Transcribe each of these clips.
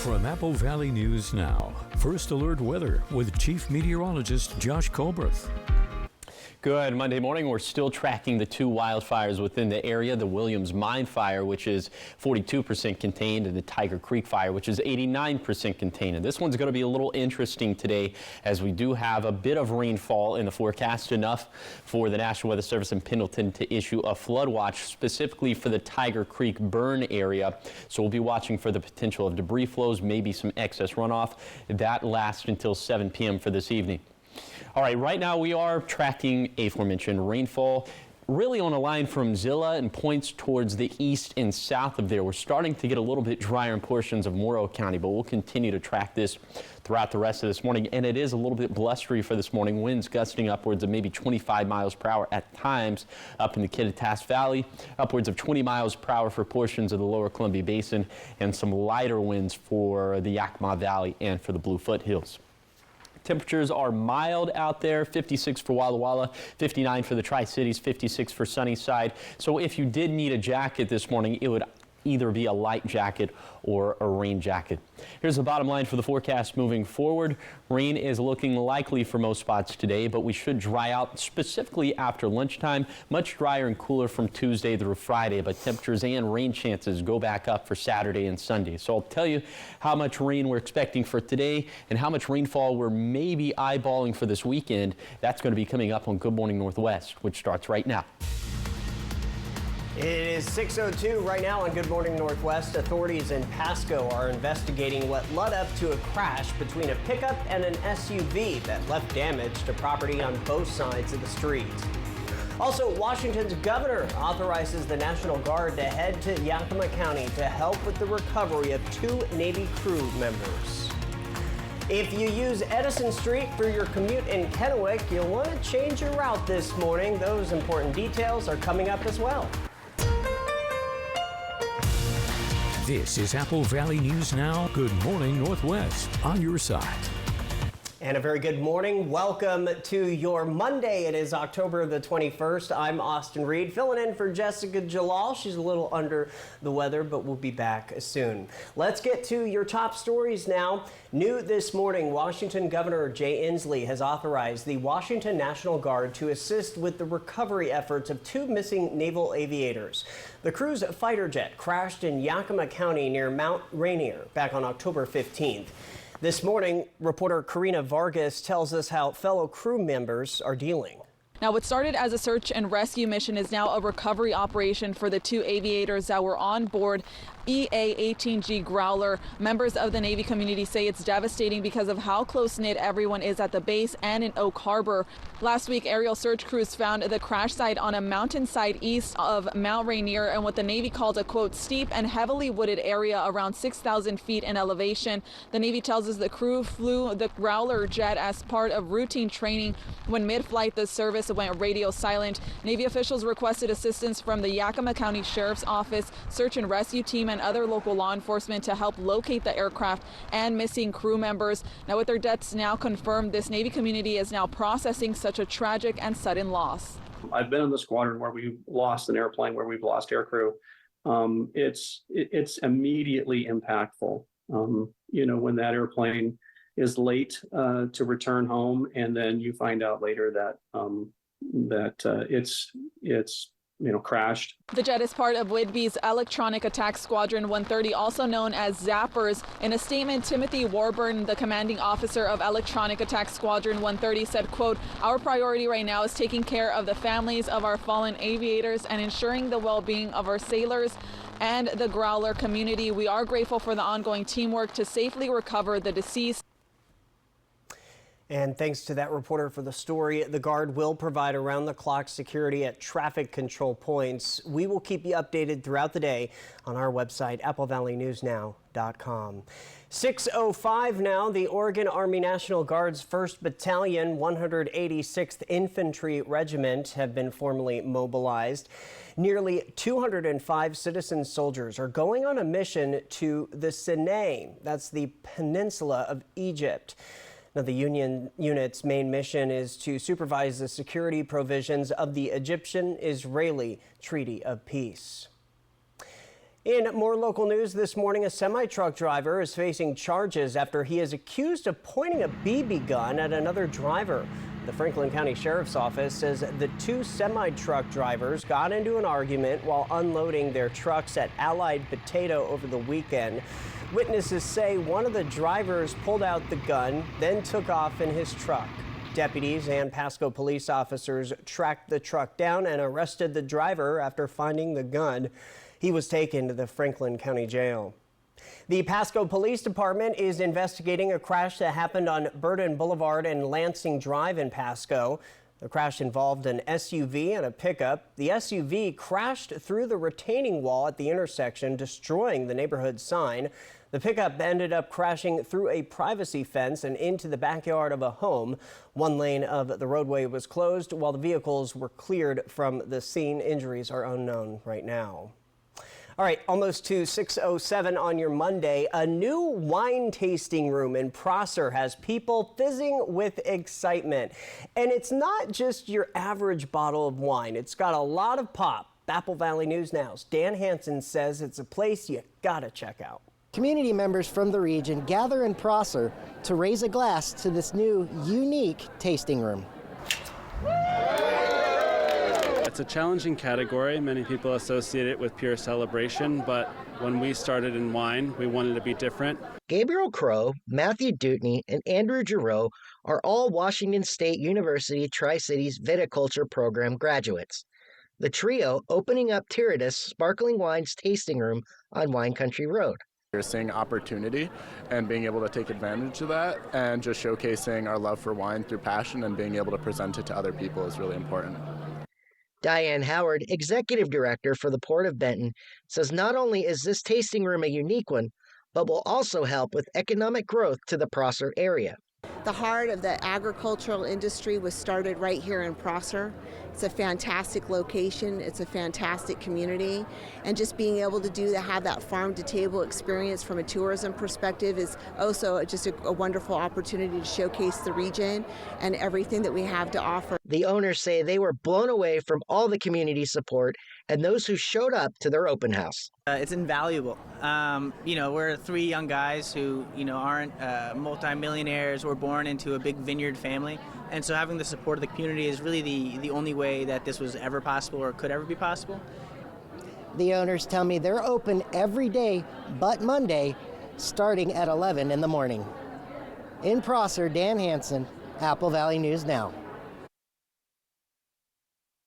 From Apple Valley News Now, First Alert Weather with Chief Meteorologist Josh Colbreth. Good Monday morning. We're still tracking the two wildfires within the area, the Williams Mine Fire, which is 42% contained, and the Tiger Creek Fire, which is 89% contained. And this one's going to be a little interesting today, as we do have a bit of rainfall in the forecast, enough for the National Weather Service in Pendleton to issue a flood watch specifically for the Tiger Creek burn area. So we'll be watching for the potential of debris flows, maybe some excess runoff. That lasts until 7 p.m. for this evening. All right, right now we are tracking aforementioned rainfall really on a line from Zillah and points towards the east and south of there. We're starting to get a little bit drier in portions of Morrow County, but we'll continue to track this throughout the rest of this morning. And it is a little bit blustery for this morning. Winds gusting upwards of maybe 25 miles per hour at times up in the Kittitas Valley, upwards of 20 miles per hour for portions of the lower Columbia Basin, and some lighter winds for the Yakima Valley and for the Blue Foothills. Temperatures are mild out there, 56 for Walla Walla, 59 for the Tri-Cities, 56 for Sunnyside. So if you did need a jacket this morning, it would either be a light jacket or a rain jacket. Here's the bottom line for the forecast moving forward. Rain is looking likely for most spots today, but we should dry out specifically after lunchtime. Much drier and cooler from Tuesday through Friday, but temperatures and rain chances go back up for Saturday and Sunday. So I'll tell you how much rain we're expecting for today and how much rainfall we're maybe eyeballing for this weekend. That's going to be coming up on Good Morning Northwest, which starts right now. It is 6:02 right now on Good Morning Northwest. Authorities in Pasco are investigating what led up to a crash between a pickup and an SUV that left damage to property on both sides of the street. Also, Washington's governor authorizes the National Guard to head to Yakima County to help with the recovery of 2 Navy crew members. If you use Edison Street for your commute in Kennewick, you'll want to change your route this morning. Those important details are coming up as well. This is Apple Valley News Now. Good Morning Northwest on your side. And a very good morning. Welcome to your Monday. It is October the 21st. I'm Austin Reed, filling in for Jessica Jalal. She's a little under the weather, but we'll be back soon. Let's get to your top stories now. New this morning, Washington Governor Jay Inslee has authorized the Washington National Guard to assist with the recovery efforts of 2 missing naval aviators. The crew's fighter jet crashed in Yakima County near Mount Rainier back on October 15th. This morning, reporter Karina Vargas tells us how fellow crew members are dealing. Now, what started as a search and rescue mission is now a recovery operation for the 2 aviators that were on board EA-18G Growler. Members of the Navy community say it's devastating because of how close-knit everyone is at the base and in Oak Harbor. Last week, aerial search crews found the crash site on a mountainside east of Mount Rainier and what the Navy called a, quote, steep and heavily wooded area around 6,000 feet in elevation. The Navy tells us the crew flew the Growler jet as part of routine training. When mid-flight, the service went radio silent. Navy officials requested assistance from the Yakima County Sheriff's Office, search and rescue team, and other local law enforcement to help locate the aircraft and missing crew members. Now, with their deaths now confirmed, this Navy community is now processing such a tragic and sudden loss. I've been in the squadron where we've lost an airplane, where we've lost aircrew. It's immediately impactful. When that airplane is late to return home, and then you find out later that it's crashed. The jet is part of Whidbey's Electronic Attack Squadron 130, also known as Zappers. In a statement, Timothy Warburn, the commanding officer of Electronic Attack Squadron 130, said, quote, "Our priority right now is taking care of the families of our fallen aviators and ensuring the well-being of our sailors and the Growler community. We are grateful for the ongoing teamwork to safely recover the deceased." And thanks to that reporter for the story. The Guard will provide around-the-clock security at traffic control points. We will keep you updated throughout the day on our website, applevalleynewsnow.com. 6:05 now. The Oregon Army National Guard's 1st Battalion, 186th Infantry Regiment have been formally mobilized. Nearly 205 citizen soldiers are going on a mission to the Sinai. That's the peninsula of Egypt. Now, the Union unit's main mission is to supervise the security provisions of the Egyptian-Israeli Treaty of Peace. In more local news this morning, a semi-truck driver is facing charges after he is accused of pointing a BB gun at another driver. The Franklin County Sheriff's Office says the two semi-truck drivers got into an argument while unloading their trucks at Allied Potato over the weekend. Witnesses say one of the drivers pulled out the gun, then took off in his truck. Deputies and Pasco police officers tracked the truck down and arrested the driver after finding the gun. He was taken to the Franklin County Jail. The Pasco Police Department is investigating a crash that happened on Burden Boulevard and Lansing Drive in Pasco. The crash involved an SUV and a pickup. The SUV crashed through the retaining wall at the intersection, destroying the neighborhood sign. The pickup ended up crashing through a privacy fence and into the backyard of a home. One lane of the roadway was closed while the vehicles were cleared from the scene. Injuries are unknown right now. All right, almost to 6:07 on your Monday. A new wine tasting room in Prosser has people fizzing with excitement. And it's not just your average bottle of wine. It's got a lot of pop. Apple Valley News Now's Dan Hansen says it's a place you gotta check out. Community members from the region gather in Prosser to raise a glass to this new, unique tasting room. It's a challenging category. Many people associate it with pure celebration, but when we started in wine, we wanted to be different. Gabriel Crow, Matthew Dutney, and Andrew Giroux are all Washington State University Tri-Cities Viticulture Program graduates. The trio opening up Tiridas Sparkling Wines tasting room on Wine Country Road. You're seeing opportunity and being able to take advantage of that, and just showcasing our love for wine through passion and being able to present it to other people is really important. Diane Howard, executive director for the Port of Benton, says not only is this tasting room a unique one, but will also help with economic growth to the Prosser area. The heart of the agricultural industry was started right here in Prosser. It's a fantastic location, it's a fantastic community, and just being able to have that farm-to-table experience from a tourism perspective is also just a wonderful opportunity to showcase the region and everything that we have to offer. The owners say they were blown away from all the community support and those who showed up to their open house. It's invaluable. We're three young guys who, aren't multimillionaires. We're born into a big vineyard family. And so having the support of the community is really the only way that this was ever possible or could ever be possible. The owners tell me they're open every day but Monday, starting at 11 in the morning. In Prosser, Dan Hansen, Apple Valley News Now.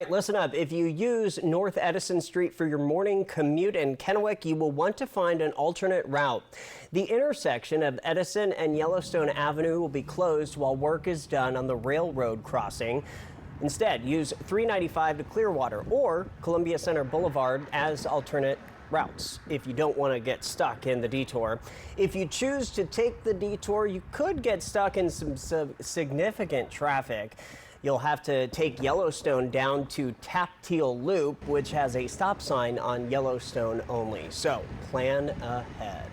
Listen up, if you use North Edison Street for your morning commute in Kennewick, you will want to find an alternate route. The intersection of Edison and Yellowstone Avenue will be closed while work is done on the railroad crossing. Instead, use 395 to Clearwater or Columbia Center Boulevard as alternate routes if you don't want to get stuck in the detour. If you choose to take the detour, you could get stuck in some significant traffic. You'll have to take Yellowstone down to Tapteel Loop, which has a stop sign on Yellowstone only. So plan ahead.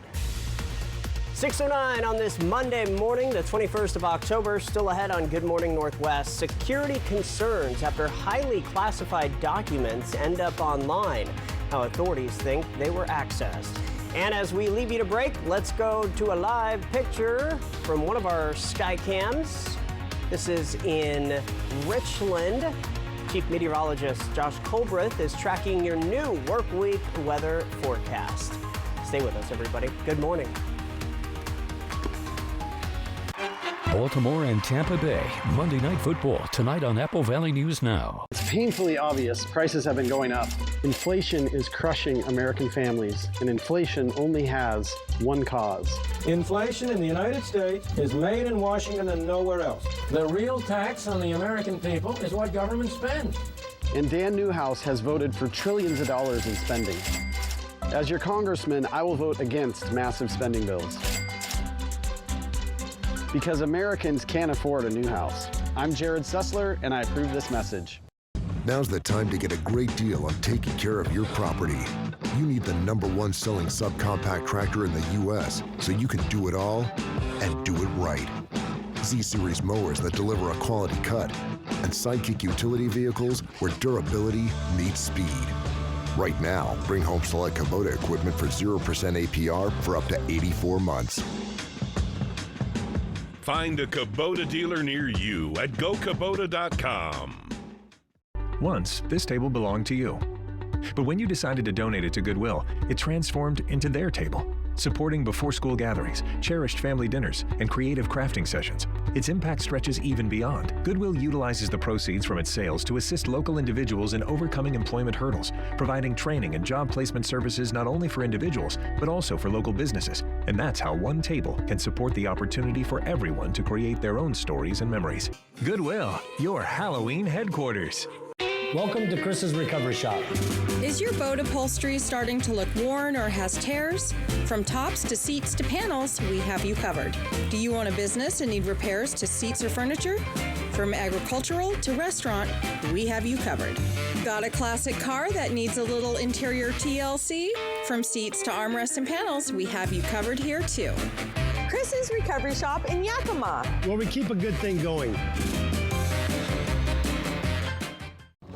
6:09 on this Monday morning, the 21st of October. Still ahead on Good Morning Northwest. Security concerns after highly classified documents end up online. How authorities think they were accessed. And as we leave you to break, let's go to a live picture from one of our sky cams. This is in Richland. Chief Meteorologist Josh Colbreth is tracking your new work week weather forecast. Stay with us, everybody. Good morning. Baltimore and Tampa Bay, Monday Night Football, tonight on Apple Valley News Now. It's painfully obvious prices have been going up. Inflation is crushing American families, and inflation only has one cause. Inflation in the United States is made in Washington and nowhere else. The real tax on the American people is what government spends. And Dan Newhouse has voted for trillions of dollars in spending. As your congressman, I will vote against massive spending bills. Because Americans can't afford a new house. I'm Jared Sussler, and I approve this message. Now's the time to get a great deal on taking care of your property. You need the #1 selling subcompact tractor in the U.S. so you can do it all and do it right. Z-Series mowers that deliver a quality cut, and Sidekick utility vehicles where durability meets speed. Right now, bring home select Kubota equipment for 0% APR for up to 84 months. Find a Kubota dealer near you at gokubota.com. Once, this table belonged to you. But when you decided to donate it to Goodwill, it transformed into their table, supporting before-school gatherings, cherished family dinners, and creative crafting sessions. Its impact stretches even beyond. Goodwill utilizes the proceeds from its sales to assist local individuals in overcoming employment hurdles, providing training and job placement services not only for individuals, but also for local businesses. And that's how one table can support the opportunity for everyone to create their own stories and memories. Goodwill, your Halloween headquarters. Welcome to Chris's Recovery Shop. Is your boat upholstery starting to look worn or has tears? From tops to seats to panels, we have you covered. Do you own a business and need repairs to seats or furniture? From agricultural to restaurant, we have you covered. Got a classic car that needs a little interior TLC? From seats to armrests and panels, we have you covered here too. Chris's Recovery Shop in Yakima, where we keep a good thing going.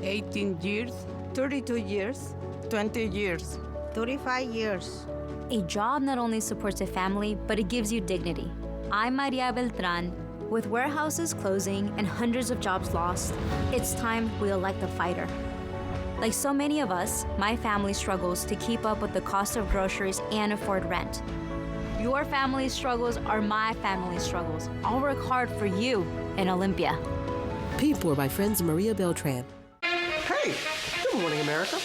18 years, 32 years, 20 years, 35 years. A job not only supports a family, but it gives you dignity. I'm Maria Beltran. With warehouses closing and hundreds of jobs lost, it's time we elect a fighter. Like so many of us, my family struggles to keep up with the cost of groceries and afford rent. Your family's struggles are my family's struggles. I'll work hard for you in Olympia. Paid for by friends Maria Beltran. Hey, good morning, America.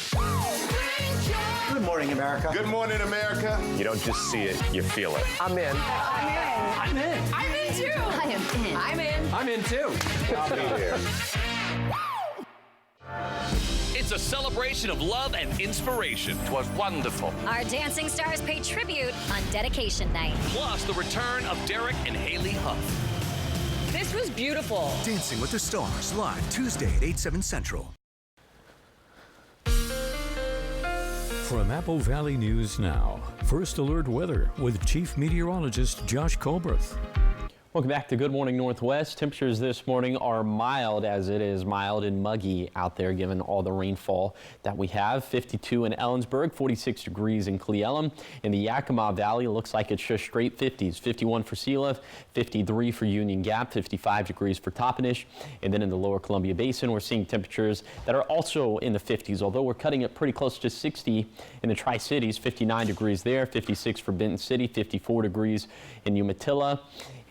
Good morning, America. Good morning, America. You don't just see it, you feel it. I'm in. I'm in. I'm in too. I am in. I'm in. I'm in too. I'll be here. It's a celebration of love and inspiration. It was wonderful. Our dancing stars pay tribute on dedication night. Plus the return of Derek and Haley Huff. This was beautiful. Dancing with the Stars, live Tuesday at 8/7 Central. From Apple Valley News Now, First Alert Weather with Chief Meteorologist Josh Colbreth. Welcome back to Good Morning Northwest. Temperatures this morning are mild, as it is mild and muggy out there given all the rainfall that we have. 52 in Ellensburg, 46 degrees in Cle Elum. In the Yakima Valley, it looks like it's just straight 50s. 51 for Sealift, 53 for Union Gap, 55 degrees for Toppenish. And then in the lower Columbia Basin, we're seeing temperatures that are also in the 50s, although we're cutting it pretty close to 60 in the Tri-Cities. 59 degrees there, 56 for Benton City, 54 degrees in Umatilla.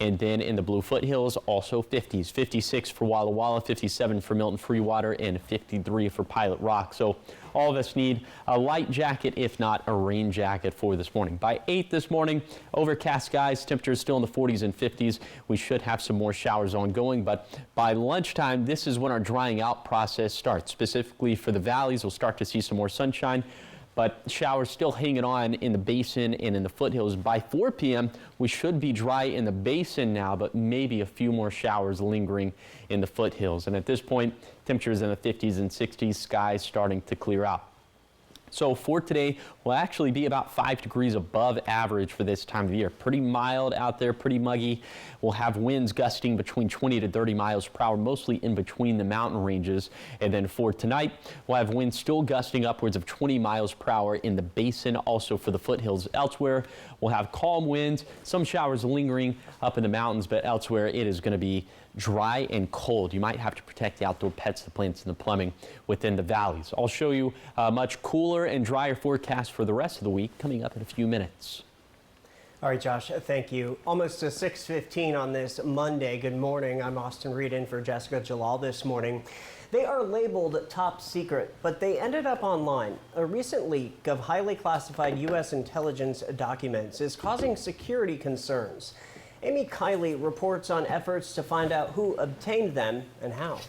And then in the Blue Foothills, also 50s, 56 for Walla Walla, 57 for Milton Freewater, and 53 for Pilot Rock. So all of us need a light jacket, if not a rain jacket for this morning. By 8 this morning, overcast skies, temperatures still in the 40s and 50s. We should have some more showers ongoing, but by lunchtime, this is when our drying out process starts. Specifically for the valleys, we'll start to see some more sunshine, but showers still hanging on in the basin and in the foothills. By 4 p.m., we should be dry in the basin now, but maybe a few more showers lingering in the foothills. And at this point, temperatures in the 50s and 60s, skies starting to clear out. So for today, we'll actually be about 5 degrees above average for this time of year. Pretty mild out there, pretty muggy. We'll have winds gusting between 20 to 30 miles per hour, mostly in between the mountain ranges. And then for tonight, we'll have winds still gusting upwards of 20 miles per hour in the basin, also for the foothills. Elsewhere, we'll have calm winds, some showers lingering up in the mountains, but elsewhere it is going to be dry and cold. You might have to protect the outdoor pets, the plants, and the plumbing within the valleys. I'll show you a much cooler and drier forecast for the rest of the week coming up in a few minutes. All right, Josh, thank you. Almost to 6:15 on this Monday. Good morning. I'm Austin Reed in for Jessica Jalal this morning. They are labeled top secret, but they ended up online. A recent leak of highly classified U.S. intelligence documents is causing security concerns. Amy Kiley reports on efforts to find out who obtained them and how.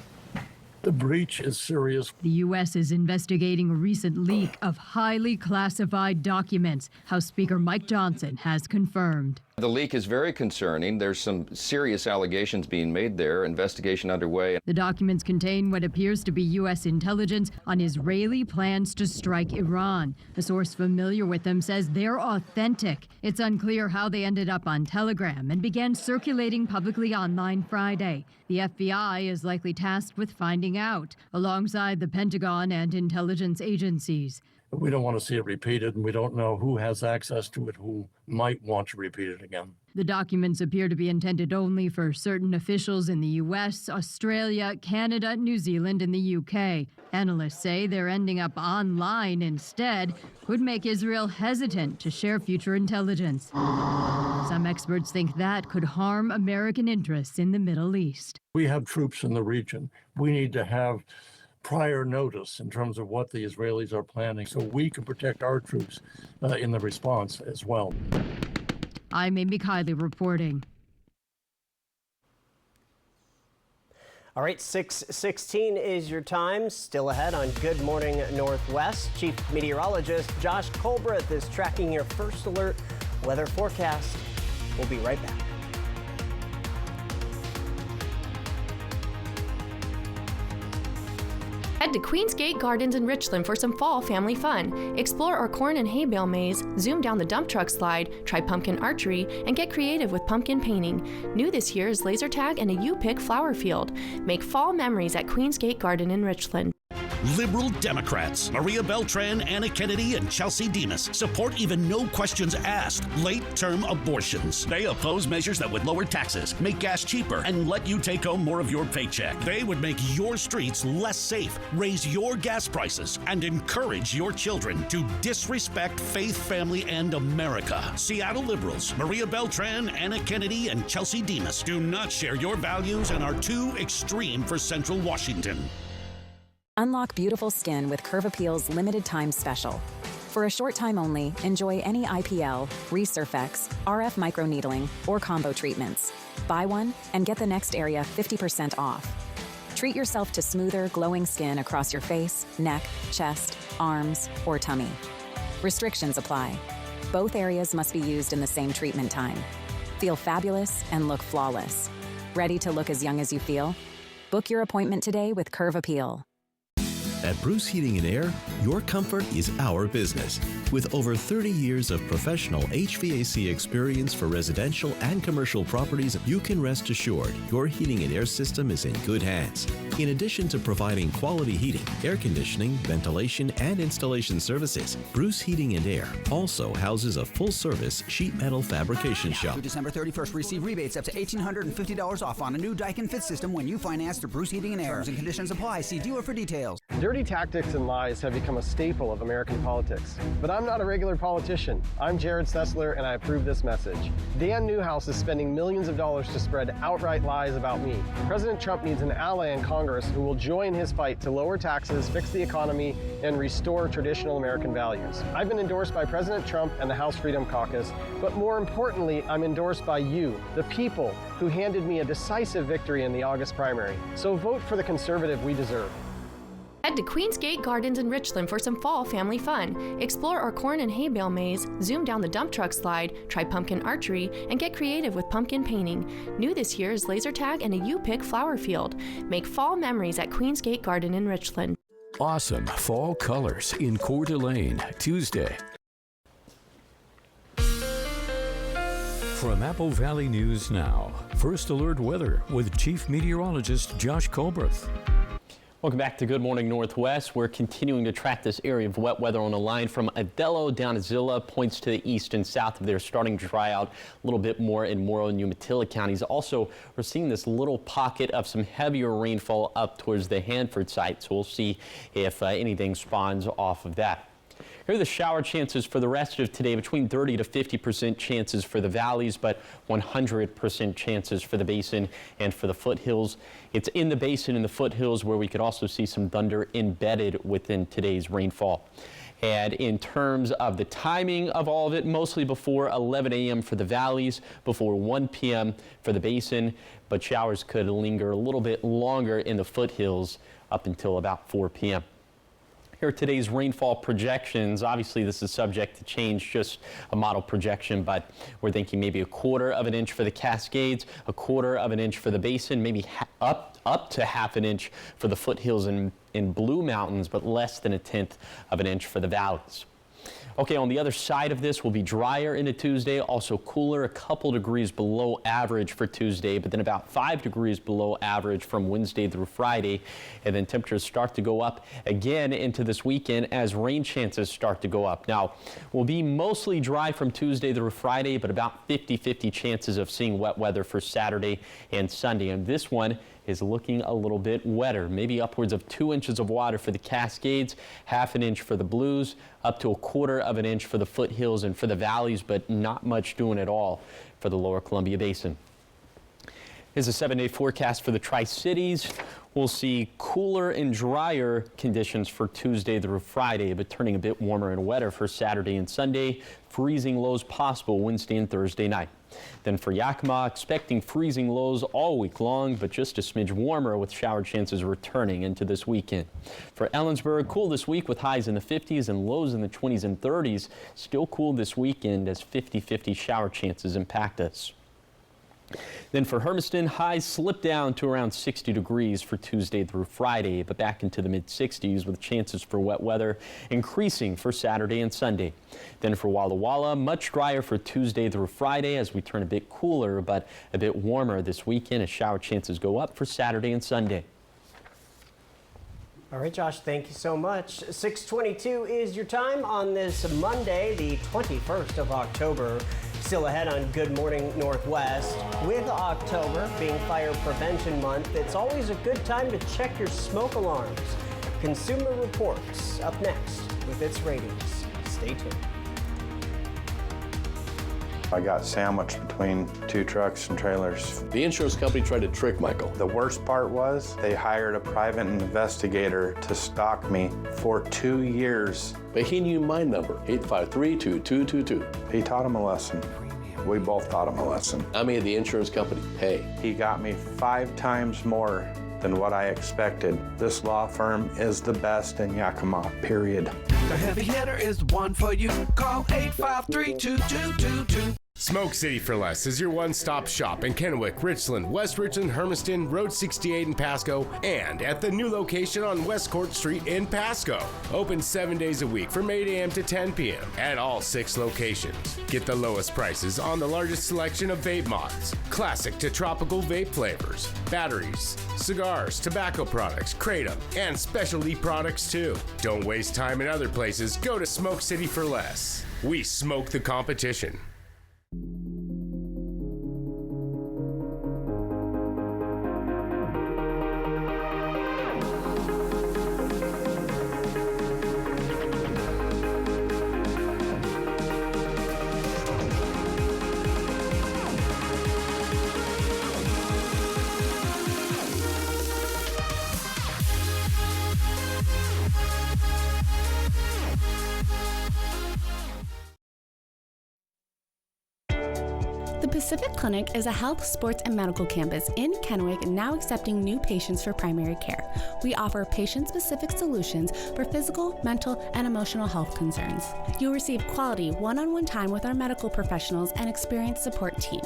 The breach is serious. The U.S. is investigating a recent leak of highly classified documents, House Speaker Mike Johnson has confirmed. The leak is very concerning. There's some serious allegations being made there, investigation underway. The documents contain what appears to be U.S. intelligence on Israeli plans to strike Iran. A source familiar with them says they're authentic. It's unclear how they ended up on Telegram and began circulating publicly online Friday. The FBI is likely tasked with finding out, alongside the Pentagon and intelligence agencies. We don't want to see it repeated, and we don't know who has access to it, who might want to repeat it again. The documents appear to be intended only for certain officials in the U.S., Australia, Canada, New Zealand, and the U.K. Analysts say they're ending up online instead, could make Israel hesitant to share future intelligence. Some experts think that could harm American interests in the Middle East. We have troops in the region. We need to have prior notice in terms of what the Israelis are planning so we can protect our troops in the response as well. I'm Amy Kiley reporting. All right, 6:16 is your time. Still ahead on Good Morning Northwest. Chief Meteorologist Josh Colbreth is tracking your first alert weather forecast. We'll be right back. Head to Queensgate Gardens in Richland for some fall family fun. Explore our corn and hay bale maze, zoom down the dump truck slide, try pumpkin archery, and get creative with pumpkin painting. New this year is laser tag and a U-Pick flower field. Make fall memories at Queensgate Garden in Richland. Liberal Democrats Maria Beltran, Anna Kennedy, and Chelsea Demas support even no questions asked late-term abortions. They oppose measures that would lower taxes, make gas cheaper, and let you take home more of your paycheck. They would make your streets less safe, raise your gas prices, and encourage your children to disrespect faith, family, and America. Seattle liberals Maria Beltran, Anna Kennedy, and Chelsea Demas do not share your values and are too extreme for Central Washington. Unlock beautiful skin with Curve Appeal's limited time special. For a short time only, enjoy any IPL, Resurfex, RF microneedling, or combo treatments. Buy one and get the next area 50% off. Treat yourself to smoother, glowing skin across your face, neck, chest, arms, or tummy. Restrictions apply. Both areas must be used in the same treatment time. Feel fabulous and look flawless. Ready to look as young as you feel? Book your appointment today with Curve Appeal. At Bruce Heating and Air, your comfort is our business. With over 30 years of professional HVAC experience for residential and commercial properties, you can rest assured your heating and air system is in good hands. In addition to providing quality heating, air conditioning, ventilation, and installation services, Bruce Heating and Air also houses a full-service sheet metal fabrication shop. Through December 31st, receive rebates up to $1,850 off on a new Daikin Fit system when you finance through Bruce Heating and Air. Terms and conditions apply. See dealer for details. Dirty tactics and lies have become a staple of American politics. But I'm not a regular politician. I'm Jared Sessler, and I approve this message. Dan Newhouse is spending millions of dollars to spread outright lies about me. President Trump needs an ally in Congress who will join his fight to lower taxes, fix the economy, and restore traditional American values. I've been endorsed by President Trump and the House Freedom Caucus, but more importantly, I'm endorsed by you, the people, who handed me a decisive victory in the August primary. So vote for the conservative we deserve. Head to Queensgate Gardens in Richland for some fall family fun. Explore our corn and hay bale maze, zoom down the dump truck slide, try pumpkin archery, and get creative with pumpkin painting. New this year is laser tag and a U-Pick flower field. Make fall memories at Queensgate Garden in Richland. Awesome fall colors in Coeur d'Alene, Tuesday. From Apple Valley News Now, First Alert Weather with Chief Meteorologist Josh Colbreth. Welcome back to Good Morning Northwest. We're continuing to track this area of wet weather on the line from Adello down to Zillah, points to the east and south of there, starting to dry out a little bit more in Morrow and Umatilla counties. Also, we're seeing this little pocket of some heavier rainfall up towards the Hanford site, so we'll see if anything spawns off of that. Here are the shower chances for the rest of today, between 30 to 50% chances for the valleys, but 100% chances for the basin and for the foothills. It's in the basin and the foothills where we could also see some thunder embedded within today's rainfall. And in terms of the timing of all of it, mostly before 11 a.m. for the valleys, before 1 p.m. for the basin, but showers could linger a little bit longer in the foothills up until about 4 p.m. Here are today's rainfall projections. Obviously, this is subject to change, just a model projection, but we're thinking maybe 1/4 of an inch for the Cascades, 1/4 of an inch for the basin, maybe up to 1/2 an inch for the foothills in Blue Mountains, but less than 1/10 of an inch for the valleys. Okay, on the other side of this will be drier into Tuesday, also cooler, a couple degrees below average for Tuesday, but then about 5 degrees below average from Wednesday through Friday. And then temperatures start to go up again into this weekend as rain chances start to go up. Now, we'll be mostly dry from Tuesday through Friday, but about 50-50 chances of seeing wet weather for Saturday and Sunday. And this one is looking a little bit wetter, maybe upwards of 2 inches of water for the Cascades, half an inch for the Blues, up to a quarter of an inch for the foothills and for the valleys, but not much doing at all for the lower Columbia Basin. Here's a 7-day forecast for the Tri-Cities. We'll see cooler and drier conditions for Tuesday through Friday, but turning a bit warmer and wetter for Saturday and Sunday. Freezing lows possible Wednesday and Thursday night. Then for Yakima, expecting freezing lows all week long, but just a smidge warmer with shower chances returning into this weekend. For Ellensburg, cool this week with highs in the 50s and lows in the 20s and 30s. Still cool this weekend as 50-50 shower chances impact us. Then for Hermiston, highs slip down to around 60 degrees for Tuesday through Friday, but back into the mid-60s with chances for wet weather increasing for Saturday and Sunday. Then for Walla Walla, much drier for Tuesday through Friday as we turn a bit cooler but a bit warmer this weekend as shower chances go up for Saturday and Sunday. All right, Josh, thank you so much. 6:22 is your time on this Monday, the 21st of October. Still ahead on Good Morning Northwest. With October being Fire Prevention Month, it's always a good time to check your smoke alarms. Consumer Reports up next with its ratings. Stay tuned. I got sandwiched between two trucks and trailers. The insurance company tried to trick Michael. The worst part was they hired a private investigator to stalk me for 2 years. But he knew my number, 853-2222. He taught him a lesson. We both taught him a lesson. I made the insurance company pay. He got me 5 times more than what I expected. This law firm is the best in Yakima, period. The heavy hitter is the one for you. Call 853-2222. Smoke City for Less is your one-stop shop in Kennewick, Richland, West Richland, Hermiston, Road 68 in Pasco, and at the new location on West Court Street in Pasco. Open 7 days a week from 8 a.m. to 10 p.m. at all 6 locations. Get the lowest prices on the largest selection of vape mods, classic to tropical vape flavors, batteries, cigars, tobacco products, kratom, and specialty products too. Don't waste time in other places. Go to Smoke City for Less. We smoke the competition. The Pacific Clinic is a health, sports, and medical campus in Kennewick now accepting new patients for primary care. We offer patient-specific solutions for physical, mental, and emotional health concerns. You'll receive quality one-on-one time with our medical professionals and experienced support team.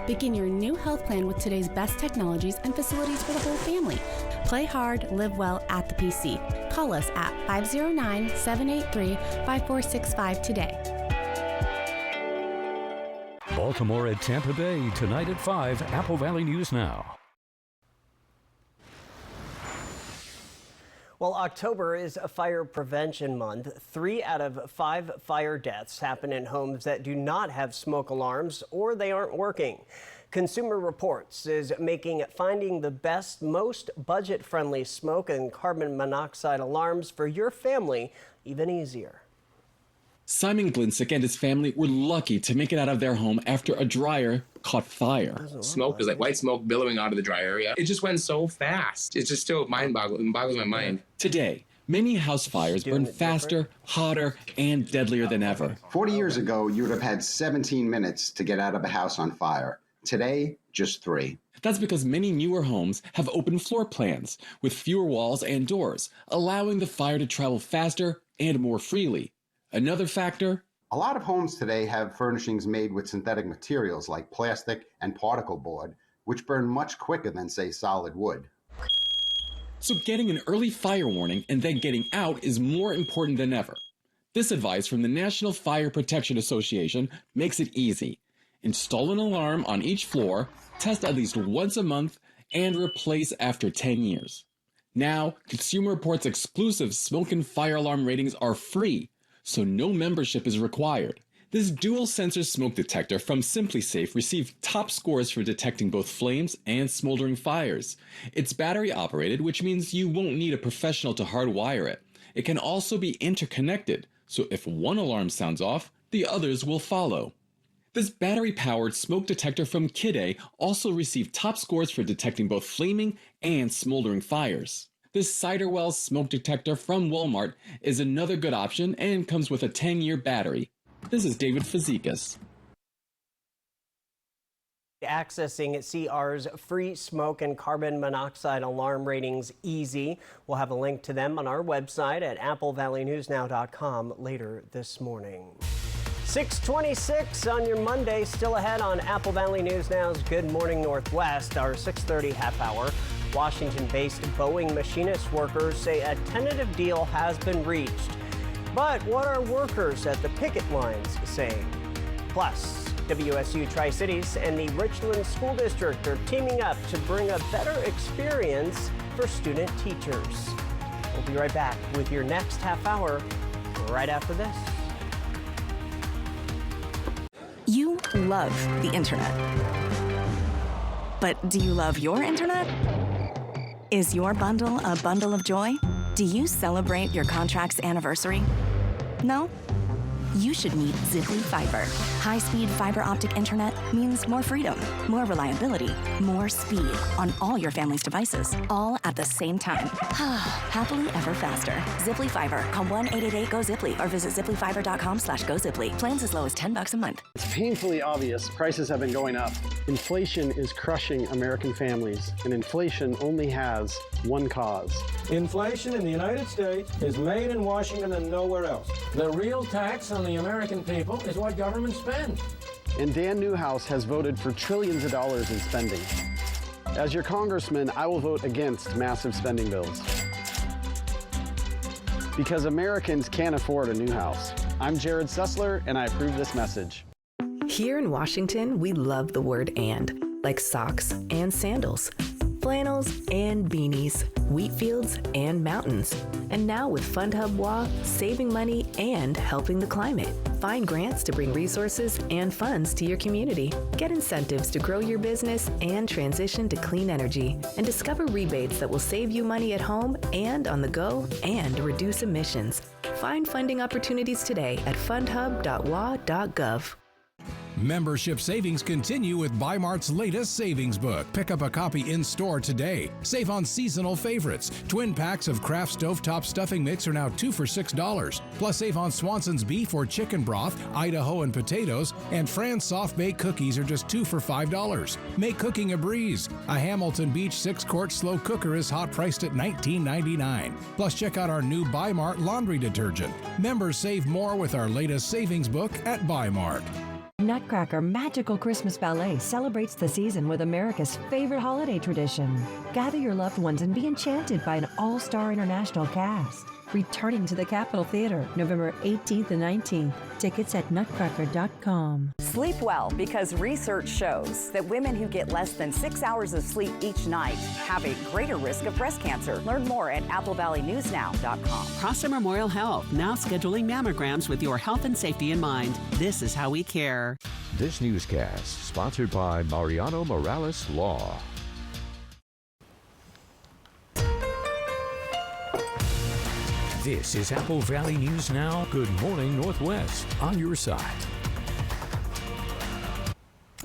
Begin your new health plan with today's best technologies and facilities for the whole family. Play hard, live well at the PC. Call us at 509-783-5465 today. Baltimore at Tampa Bay, tonight at 5, Apple Valley News Now. Well, October is a fire prevention month. 3 out of 5 fire deaths happen in homes that do not have smoke alarms or they aren't working. Consumer Reports is making finding the best, most budget-friendly smoke and carbon monoxide alarms for your family even easier. Simon Glinsick and his family were lucky to make it out of their home after a dryer caught fire. Smoke was like white smoke billowing out of the dry area. It just went so fast. It's just still mind-boggling. It boggles my mind. Today, many house fires burn faster, hotter, and deadlier than ever. 40 years ago, you would have had 17 minutes to get out of a house on fire. Today, just 3. That's because many newer homes have open floor plans with fewer walls and doors, allowing the fire to travel faster and more freely. Another factor? A lot of homes today have furnishings made with synthetic materials like plastic and particle board, which burn much quicker than, say, solid wood. So getting an early fire warning and then getting out is more important than ever. This advice from the National Fire Protection Association makes it easy. Install an alarm on each floor, test at least once a month, and replace after 10 years. Now, Consumer Reports exclusive smoke and fire alarm ratings are free, so no membership is required. This dual-sensor smoke detector from SimpliSafe received top scores for detecting both flames and smoldering fires. It's battery-operated, which means you won't need a professional to hardwire it. It can also be interconnected, so if one alarm sounds off, the others will follow. This battery-powered smoke detector from Kidde also received top scores for detecting both flaming and smoldering fires. This Ciderwell smoke detector from Walmart is another good option and comes with a 10-year battery. This is David Fazekas. Accessing CR's free smoke and carbon monoxide alarm ratings easy. We'll have a link to them on our website at applevalleynewsnow.com later this morning. 6:26 on your Monday, still ahead on Apple Valley News Now's Good Morning Northwest, our 6:30 half hour. Washington-based Boeing machinist workers say a tentative deal has been reached. But what are workers at the picket lines saying? Plus, WSU Tri-Cities and the Richland School District are teaming up to bring a better experience for student teachers. We'll be right back with your next half hour right after this. You love the internet. But do you love your internet? Is your bundle a bundle of joy? Do you celebrate your contract's anniversary? No? You should meet Ziply Fiber. High-speed fiber optic internet means more freedom, more reliability, more speed on all your family's devices, all at the same time. Happily ever faster. Ziply Fiber. Call 1-888-GO-ZIPLY or visit ziplyfiber.com/GoZiply. Plans as low as $10 a month. It's painfully obvious prices have been going up. Inflation is crushing American families, and inflation only has one cause. Inflation in the United States is made in Washington and nowhere else. The real tax on the American people is what government spends. And Dan Newhouse has voted for trillions of dollars in spending. As your congressman, I will vote against massive spending bills. Because Americans can't afford a new house. I'm Jared Sessler, and I approve this message. Here in Washington, we love the word "and," like socks and sandals, flannels and beanies, wheat fields and mountains. And now with FundHub WA, saving money and helping the climate. Find grants to bring resources and funds to your community. Get incentives to grow your business and transition to clean energy. And discover rebates that will save you money at home and on the go and reduce emissions. Find funding opportunities today at fundhub.wa.gov. Membership savings continue with Bi-Mart's latest savings book. Pick up a copy in-store today. Save on seasonal favorites. Twin packs of Kraft Stovetop Stuffing Mix are now 2 for $6. Plus save on Swanson's beef or chicken broth, Idaho and potatoes, and Fran's soft baked cookies are just 2 for $5. Make cooking a breeze. A Hamilton Beach 6-quart slow cooker is hot priced at $19.99. Plus check out our new Bi-Mart laundry detergent. Members save more with our latest savings book at Bi-Mart. Nutcracker Magical Christmas Ballet celebrates the season with America's favorite holiday tradition. Gather your loved ones and be enchanted by an all-star international cast. Returning to the Capitol Theater November 18th and 19th. Tickets at nutcracker.com. Sleep well, because research shows that women who get less than 6 hours of sleep each night have a greater risk of breast cancer. Learn more at applevalleyNewsNow.com. Prosser Memorial Health, now scheduling mammograms with your health and safety in mind. This is how we care. This newscast sponsored by Mariano Morales Law. This is Apple Valley News Now. Good morning, Northwest. On your side.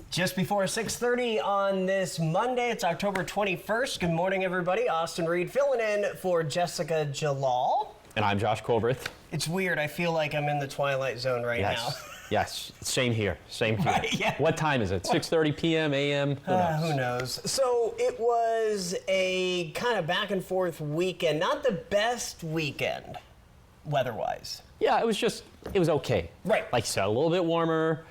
Just before 6:30 on this Monday, it's October 21st. Good morning, everybody. Austin Reed filling in for Jessica Jalal. And I'm Josh Colbert. It's weird. I feel like I'm in the Twilight Zone right now. Yes, same here. Same here. Right, yeah. What time is it? 6:30 p.m., a.m.? Who knows? So it was a kind of back and forth weekend. Not the best weekend, weather-wise. Yeah, it was okay. Right. Like you said, a little bit warmer.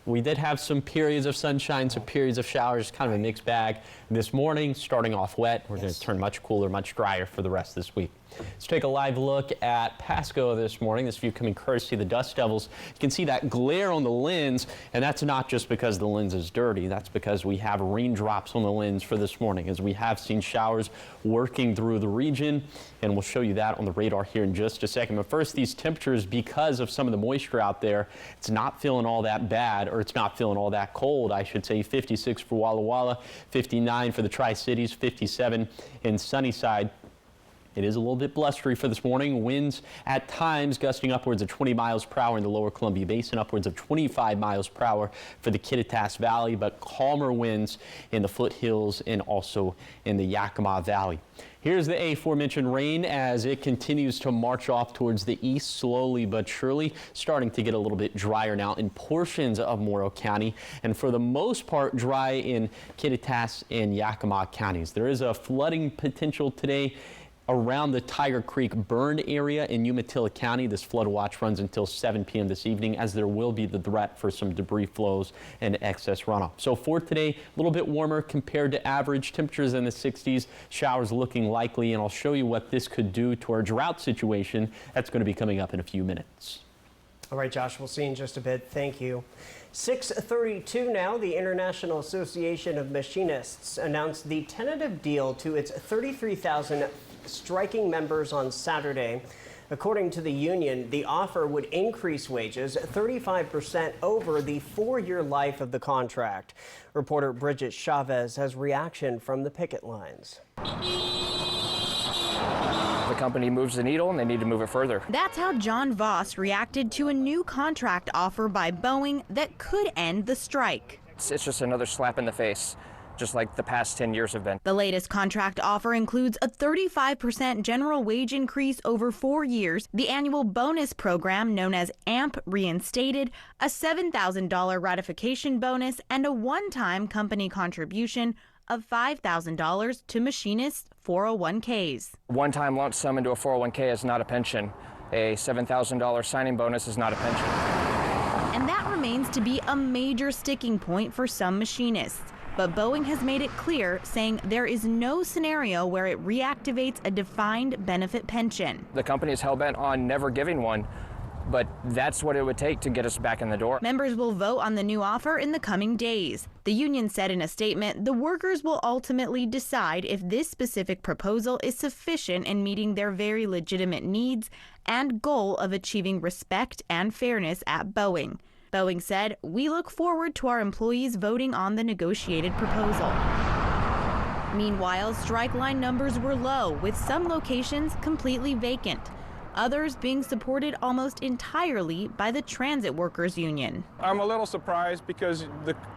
We did have some periods of sunshine, some periods of showers, kind of a mixed bag. This morning, starting off wet. We're going to turn much cooler, much drier for the rest of this week. Let's take a live look at Pasco this morning. This view coming courtesy of the Dust Devils. You can see that glare on the lens, and that's not just because the lens is dirty. That's because we have raindrops on the lens for this morning, as we have seen showers working through the region, and we'll show you that on the radar here in just a second. But first, these temperatures, because of some of the moisture out there, it's not feeling all that bad, or it's not feeling all that cold, I should say. 56 for Walla Walla, 59 for the Tri-Cities, 57 in Sunnyside. It is a little bit blustery for this morning. Winds at times gusting upwards of 20 miles per hour in the lower Columbia Basin, upwards of 25 miles per hour for the Kittitas Valley, but calmer winds in the foothills and also in the Yakima Valley. Here's the aforementioned rain as it continues to march off towards the east, slowly but surely, starting to get a little bit drier now in portions of Morrow County, and for the most part dry in Kittitas and Yakima counties. There is a flooding potential today around the Tiger Creek burn area in Umatilla County. This flood watch runs until 7 p.m. this evening, as there will be the threat for some debris flows and excess runoff. So for today, a little bit warmer compared to average. Temperatures in the 60s, showers looking likely, and I'll show you what this could do to our drought situation. That's going to be coming up in a few minutes. All right, Josh, we'll see you in just a bit. Thank you. 6:32 now. The International Association of Machinists announced the tentative deal to its 33,000 striking members on Saturday. According to the union, the offer would increase wages 35% over the 4-year life of the contract. Reporter Bridget Chavez has reaction from the picket lines. The company moves the needle and they need to move it further. That's how John Voss reacted to a new contract offer by Boeing that could end the strike. It's just another slap in the face, just like the past 10 years have been. The latest contract offer includes a 35% general wage increase over 4 years, the annual bonus program known as AMP reinstated, a $7,000 ratification bonus, and a one-time company contribution of $5,000 to machinists' 401ks. One-time lump sum into a 401k is not a pension. A $7,000 signing bonus is not a pension. And that remains to be a major sticking point for some machinists. But Boeing has made it clear, saying there is no scenario where it reactivates a defined benefit pension. The company is hell-bent on never giving one, but that's what it would take to get us back in the door. Members will vote on the new offer in the coming days. The union said in a statement, the workers will ultimately decide if this specific proposal is sufficient in meeting their very legitimate needs and goal of achieving respect and fairness at Boeing. Boeing said, "We look forward to our employees voting on the negotiated proposal." Meanwhile, strike line numbers were low, with some locations completely vacant, others being supported almost entirely by the Transit Workers Union. I'm a little surprised because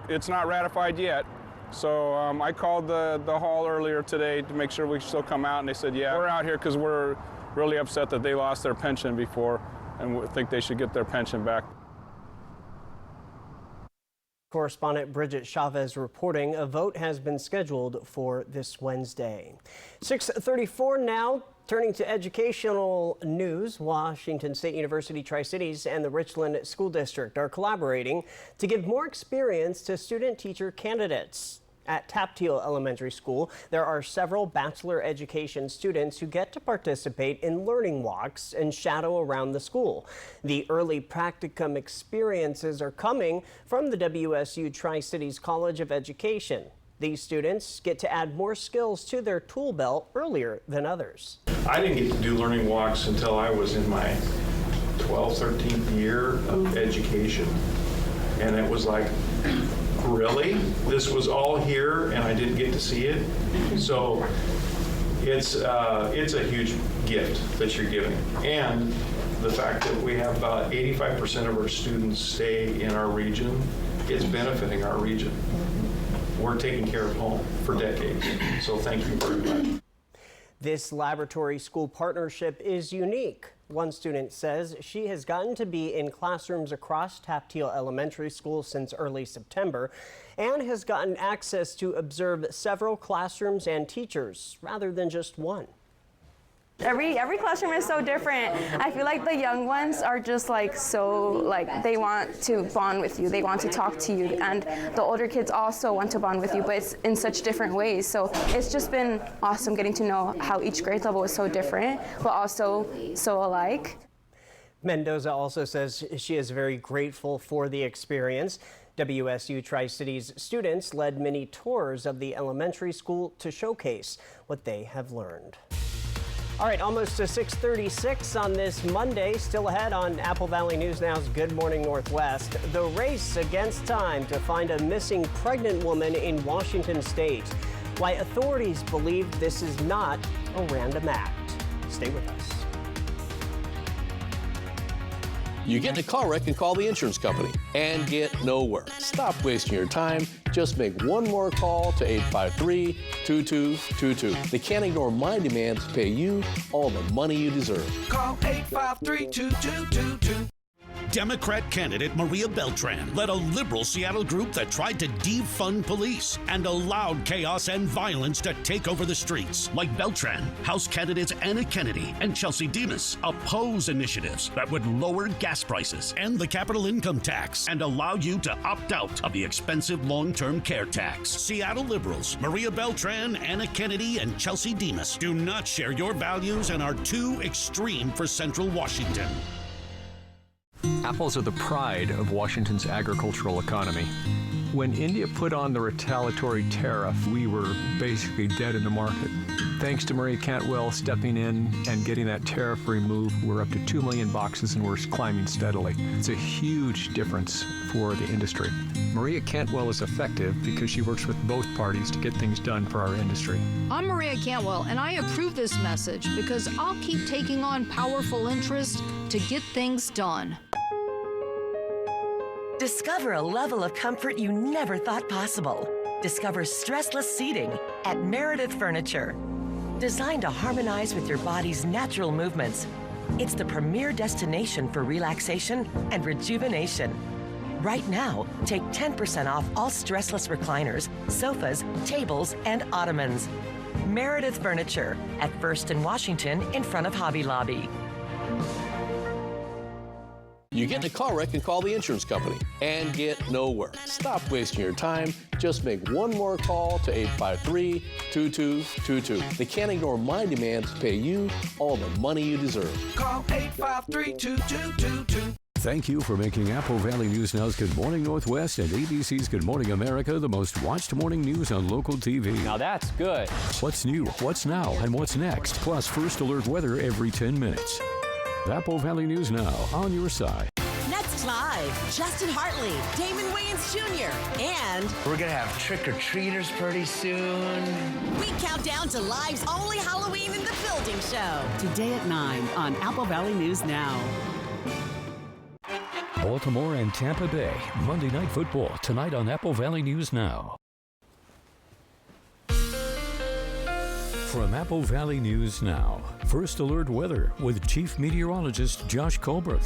it's not ratified yet. So I called the hall earlier today to make sure we still come out, and they said, yeah, we're out here because we're really upset that they lost their pension before, and we think they should get their pension back. Correspondent Bridget Chavez reporting. A vote has been scheduled for this Wednesday. 6:34 now. Turning to educational news, Washington State University Tri-Cities and the Richland School District are collaborating to give more experience to student-teacher candidates. At Tapteel Elementary School, there are several bachelor education students who get to participate in learning walks and shadow around the school. The early practicum experiences are coming from the WSU Tri-Cities College of Education. These students get to add more skills to their tool belt earlier than others. I didn't get to do learning walks until I was in my 12th, 13th year of education. And it was like, really? This was all here and I didn't get to see it? So it's a huge gift that you're giving. And the fact that we have about 85% of our students stay in our region, it's benefiting our region. We're taking care of home for decades. So thank you very much. This laboratory school partnership is unique. One student says she has gotten to be in classrooms across Tapteel Elementary School since early September and has gotten access to observe several classrooms and teachers rather than just one. Every classroom is so different. I feel like the young ones are just like they want to bond with you. They want to talk to you, and the older kids also want to bond with you, but it's in such different ways. So it's just been awesome getting to know how each grade level is so different, but also so alike. Mendoza also says she is very grateful for the experience. WSU Tri-Cities students led many tours of the elementary school to showcase what they have learned. All right, almost to 6:36 on this Monday. Still ahead on Apple Valley News Now's Good Morning Northwest. The race against time to find a missing pregnant woman in Washington state. Why authorities believe this is not a random act. Stay with us. You get in a car wreck and call the insurance company and get nowhere. Stop wasting your time. Just make one more call to 853-2222. They can't ignore my demands to pay you all the money you deserve. Call 853-2222. Democrat candidate Maria Beltran led a liberal Seattle group that tried to defund police and allowed chaos and violence to take over the streets. Like Beltran, House candidates Anna Kennedy and Chelsea Demas oppose initiatives that would lower gas prices, end the capital income tax, and allow you to opt out of the expensive long-term care tax. Seattle liberals Maria Beltran, Anna Kennedy, and Chelsea Demas do not share your values and are too extreme for Central Washington. Apples are the pride of Washington's agricultural economy. When India put on the retaliatory tariff, we were basically dead in the market. Thanks to Maria Cantwell stepping in and getting that tariff removed, we're up to 2 million boxes and we're climbing steadily. It's a huge difference for the industry. Maria Cantwell is effective because she works with both parties to get things done for our industry. I'm Maria Cantwell, and I approve this message because I'll keep taking on powerful interests to get things done. Discover a level of comfort you never thought possible. Discover stressless seating at Meredith Furniture. Designed to harmonize with your body's natural movements, it's the premier destination for relaxation and rejuvenation. Right now, take 10% off all stressless recliners, sofas, tables, and ottomans. Meredith Furniture at 1st and Washington in front of Hobby Lobby. You get in a car wreck and call the insurance company and get nowhere. Stop wasting your time. Just make one more call to 853-2222. They can't ignore my demands to pay you all the money you deserve. Call 853-2222. Thank you for making Apple Valley News Now's Good Morning Northwest and ABC's Good Morning America the most watched morning news on local TV. Now that's good. What's new, what's now, and what's next, plus first alert weather every 10 minutes. Apple Valley News Now, on your side. Next live, Justin Hartley, Damon Wayans Jr., and we're going to have trick-or-treaters pretty soon. We count down to Live's only Halloween in the Building show. Today at 9 on Apple Valley News Now. Baltimore and Tampa Bay, Monday Night Football, tonight on Apple Valley News Now. From Apple Valley News Now, First Alert Weather with Chief Meteorologist Josh Colbert.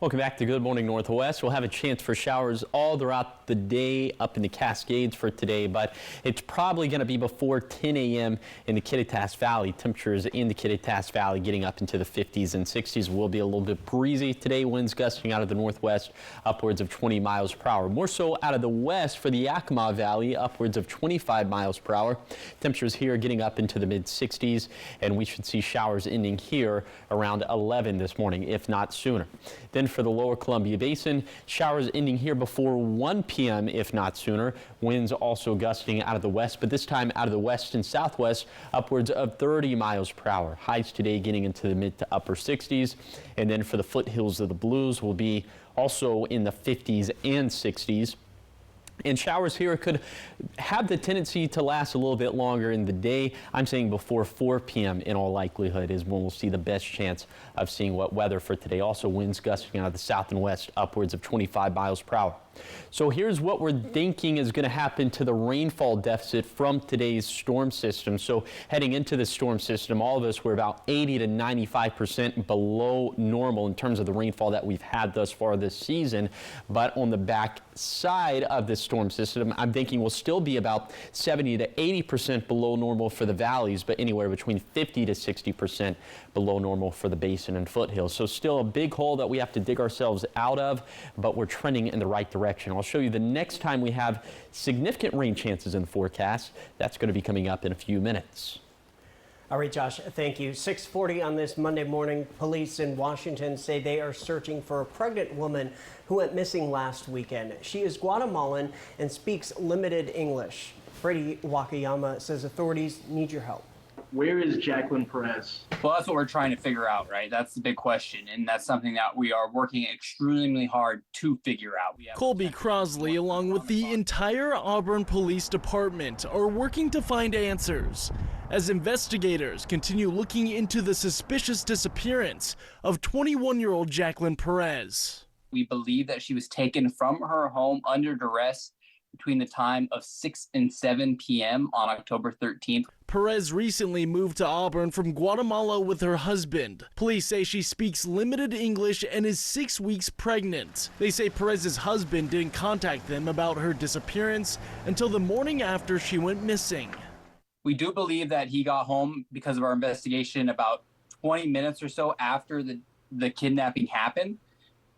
Welcome back to Good Morning Northwest. We'll have a chance for showers all throughout the day up in the Cascades for today, but it's probably going to be before 10 a.m. in the Kittitas Valley. Temperatures in the Kittitas Valley getting up into the 50s and 60s. Will be a little bit breezy today. Winds gusting out of the northwest upwards of 20 miles per hour. More so out of the west for the Yakima Valley, upwards of 25 miles per hour. Temperatures here getting up into the mid 60s, and we should see showers ending here around 11 this morning, if not sooner. Then for the lower Columbia Basin, showers ending here before 1 p.m. if not sooner. Winds also gusting out of the west, but this time out of the west and southwest, upwards of 30 miles per hour. Highs today getting into the mid to upper 60s. And then for the foothills of the Blues will be also in the 50s and 60s. And showers here could have the tendency to last a little bit longer in the day. I'm saying before 4 p.m. in all likelihood is when we'll see the best chance of seeing wet weather for today. Also winds gusting out of the south and west upwards of 25 miles per hour. So here's what we're thinking is going to happen to the rainfall deficit from today's storm system. So heading into the storm system, all of us were about 80 to 95% below normal in terms of the rainfall that we've had thus far this season. But on the back side of the storm system, I'm thinking we'll still be about 70 to 80% below normal for the valleys, but anywhere between 50 to 60% below normal for the basin and foothills. So still a big hole that we have to dig ourselves out of, but we're trending in the right direction. I'll show you the next time we have significant rain chances in the forecast. That's going to be coming up in a few minutes. All right, Josh, thank you. 6:40 on this Monday morning. Police in Washington say they are searching for a pregnant woman who went missing last weekend. She is Guatemalan and speaks limited English. Brady Wakayama says authorities need your help. Where is Jacqueline Perez? Well, that's what we're trying to figure out, right? That's the big question, and that's something that we are working extremely hard to figure out. Colby Crosley, along with the entire Auburn Police Department, are working to find answers as investigators continue looking into the suspicious disappearance of 21-year-old Jacqueline Perez. We believe that she was taken from her home under duress between the time of 6 and 7 p.m. on October 13th. Perez recently moved to Auburn from Guatemala with her husband. Police say she speaks limited English and is 6 weeks pregnant. They say Perez's husband didn't contact them about her disappearance until the morning after she went missing. We do believe that he got home because of our investigation about 20 minutes or so after the kidnapping happened.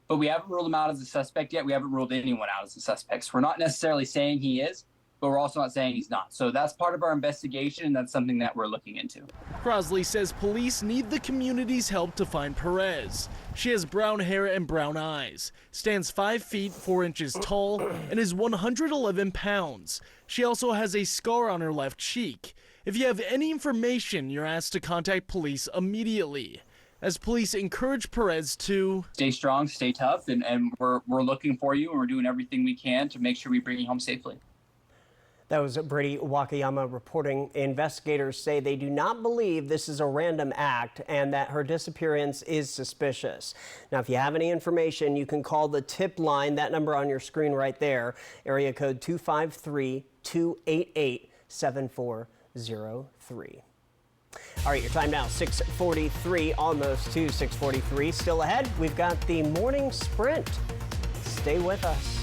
But we haven't ruled him out as a suspect yet. We haven't ruled anyone out as a suspect. So we're not necessarily saying he is, but we're also not saying he's not. So that's part of our investigation, and that's something that we're looking into. Crosley says police need the community's help to find Perez. She has brown hair and brown eyes, stands 5 feet 4 inches tall, and is 111 pounds. She also has a scar on her left cheek. If you have any information, you're asked to contact police immediately, as police encourage Perez to stay strong, stay tough, and we're looking for you, and we're doing everything we can to make sure we bring you home safely. That was Brady Wakayama reporting. Investigators say they do not believe this is a random act and that her disappearance is suspicious. Now, if you have any information, you can call the tip line, that number on your screen right there, area code 253-288-7403. All right, your time now, 6:43, almost to 6:43. Still ahead, we've got the morning sprint. Stay with us.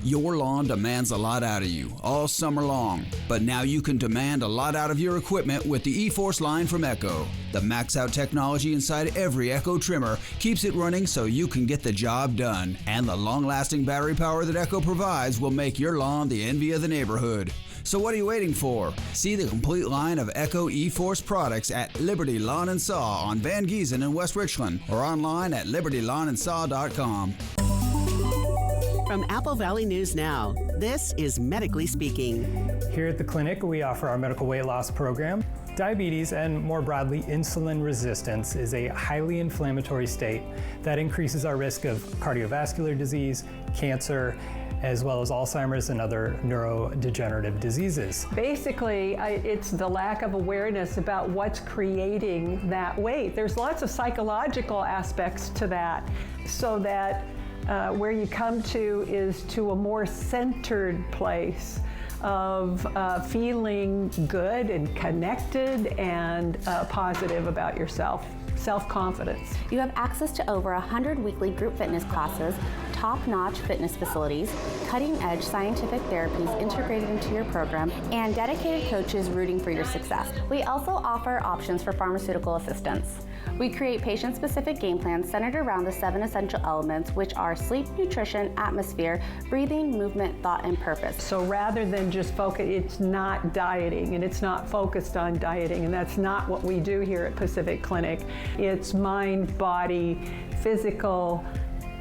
Your lawn demands a lot out of you all summer long, but now you can demand a lot out of your equipment with the E-Force line from Echo. The max-out technology inside every Echo trimmer keeps it running so you can get the job done, and the long-lasting battery power that Echo provides will make your lawn the envy of the neighborhood. So what are you waiting for? See the complete line of Echo E-Force products at Liberty Lawn and Saw on Van Giesen in West Richland, or online at libertylawnandsaw.com. From Apple Valley News Now, this is Medically Speaking. Here at the clinic, we offer our medical weight loss program. Diabetes, and more broadly, insulin resistance, is a highly inflammatory state that increases our risk of cardiovascular disease, cancer, as well as Alzheimer's and other neurodegenerative diseases. Basically, it's the lack of awareness about what's creating that weight. There's lots of psychological aspects to that, so that where you come to is to a more centered place of feeling good and connected and positive about yourself. Self-confidence. You have access to over 100 weekly group fitness classes, top-notch fitness facilities, cutting-edge scientific therapies integrated into your program, and dedicated coaches rooting for your success. We also offer options for pharmaceutical assistance. We create patient-specific game plans centered around the 7 essential elements, which are sleep, nutrition, atmosphere, breathing, movement, thought, and purpose. So rather than just focus, it's not dieting, and it's not focused on dieting, and that's not what we do here at Pacific Clinic. It's mind, body, physical,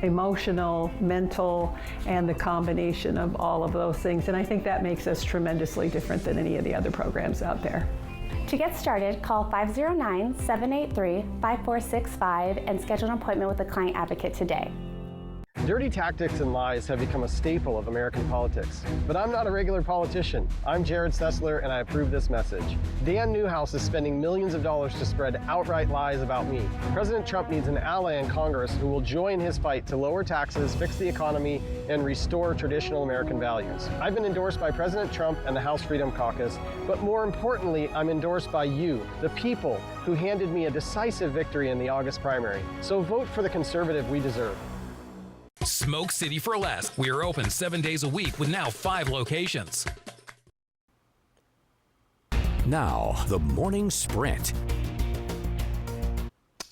emotional, mental, and the combination of all of those things. And I think that makes us tremendously different than any of the other programs out there. To get started, call 509-783-5465 and schedule an appointment with a client advocate today. Dirty tactics and lies have become a staple of American politics. But I'm not a regular politician. I'm Jared Sessler, and I approve this message. Dan Newhouse is spending millions of dollars to spread outright lies about me. President Trump needs an ally in Congress who will join his fight to lower taxes, fix the economy, and restore traditional American values. I've been endorsed by President Trump and the House Freedom Caucus, but more importantly, I'm endorsed by you, the people, who handed me a decisive victory in the August primary. So vote for the conservative we deserve. Smoke City for Less. We are open 7 days a week with now 5 locations. Now, the Morning Sprint.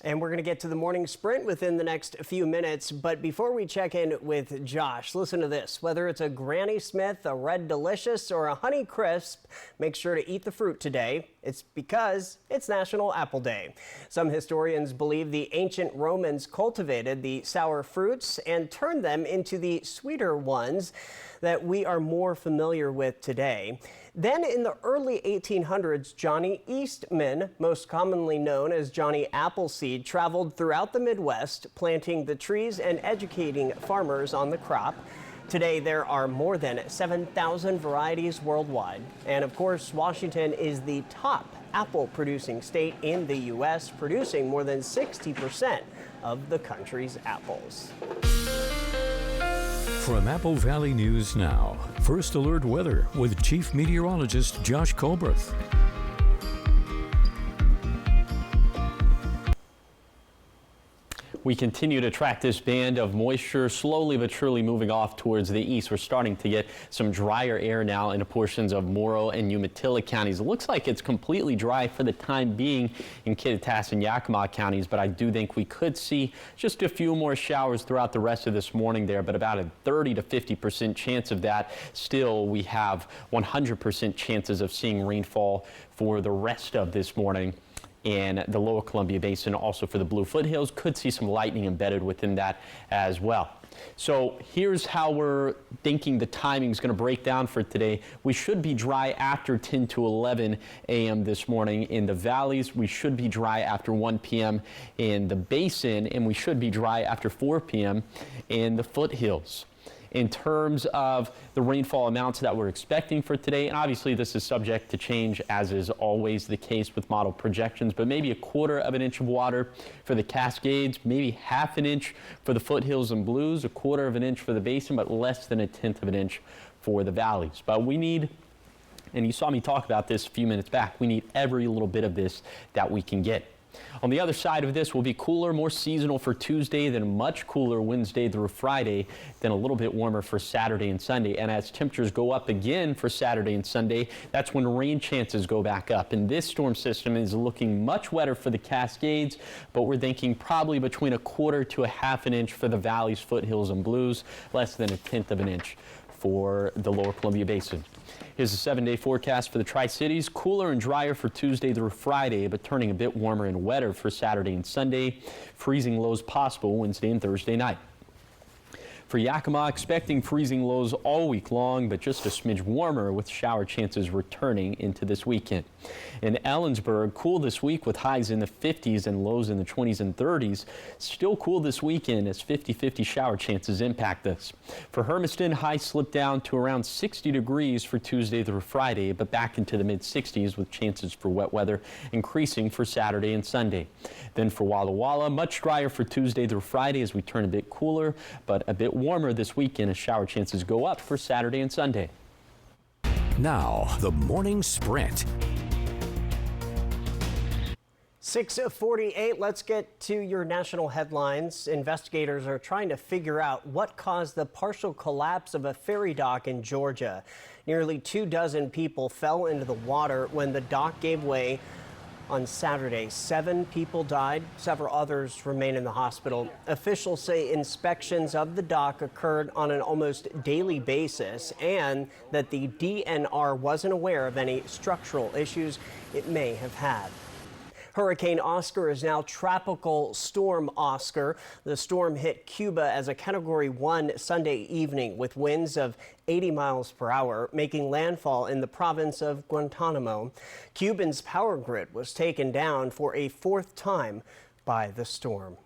And we're going to get to the morning sprint within the next few minutes. But before we check in with Josh, listen to this. Whether it's a Granny Smith, a Red Delicious, or a Honey Crisp, make sure to eat the fruit today. It's because it's National Apple Day. Some historians believe the ancient Romans cultivated the sour fruits and turned them into the sweeter ones that we are more familiar with today. Then in the early 1800s, Johnny Eastman, most commonly known as Johnny Appleseed, traveled throughout the Midwest, planting the trees and educating farmers on the crop. Today, there are more than 7,000 varieties worldwide. And of course, Washington is the top apple-producing state in the U.S., producing more than 60% of the country's apples. From Apple Valley News Now, First Alert Weather with Chief Meteorologist Josh Colberth. We continue to track this band of moisture slowly but surely moving off towards the east. We're starting to get some drier air now into portions of Morrow and Umatilla counties. It looks like it's completely dry for the time being in Kittitas and Yakima counties, but I do think we could see just a few more showers throughout the rest of this morning there, but about a 30 to 50% chance of that. Still, we have 100% chances of seeing rainfall for the rest of this morning. And the lower Columbia Basin, also for the Blue Foothills, could see some lightning embedded within that as well. So here's how we're thinking the timing is going to break down for today. We should be dry after 10 to 11 a.m. this morning in the valleys. We should be dry after 1 p.m. in the basin, and we should be dry after 4 p.m. in the foothills. In terms of the rainfall amounts that we're expecting for today, and obviously this is subject to change, as is always the case with model projections, but maybe 1/4 of an inch of water for the Cascades, maybe 1/2 inch for the foothills and blues, 1/4 of an inch for the basin, but less than 1/10 of an inch for the valleys. But we need, and you saw me talk about this a few minutes back, we need every little bit of this that we can get. On the other side of this will be cooler, more seasonal for Tuesday, then much cooler Wednesday through Friday, then a little bit warmer for Saturday and Sunday. And as temperatures go up again for Saturday and Sunday, that's when rain chances go back up. And this storm system is looking much wetter for the Cascades, but we're thinking probably between 1/4 to 1/2 inch for the valleys, foothills, and blues, less than 1/10 of an inch for the lower Columbia Basin. Here's a 7-day forecast for the Tri-Cities. Cooler and drier for Tuesday through Friday, but turning a bit warmer and wetter for Saturday and Sunday. Freezing lows possible Wednesday and Thursday night. For Yakima, expecting freezing lows all week long, but just a smidge warmer with shower chances returning into this weekend. In Ellensburg, cool this week with highs in the 50s and lows in the 20s and 30s. Still cool this weekend as 50-50 shower chances impact us. For Hermiston, highs slip down to around 60 degrees for Tuesday through Friday, but back into the mid-60s with chances for wet weather increasing for Saturday and Sunday. Then for Walla Walla, much drier for Tuesday through Friday as we turn a bit cooler, but a bit warmer this weekend as shower chances go up for Saturday and Sunday. Now, the morning sprint. 6:48, let's get to your national headlines. Investigators are trying to figure out what caused the partial collapse of a ferry dock in Georgia. Nearly 24 people fell into the water when the dock gave way on Saturday. 7 people died. Several others remain in the hospital. Officials say inspections of the dock occurred on an almost daily basis and that the DNR wasn't aware of any structural issues it may have had. Hurricane Oscar is now Tropical Storm Oscar. The storm hit Cuba as a Category 1 Sunday evening with winds of 80 miles per hour, making landfall in the province of Guantanamo. Cuba's power grid was taken down for a 4th time by the storm.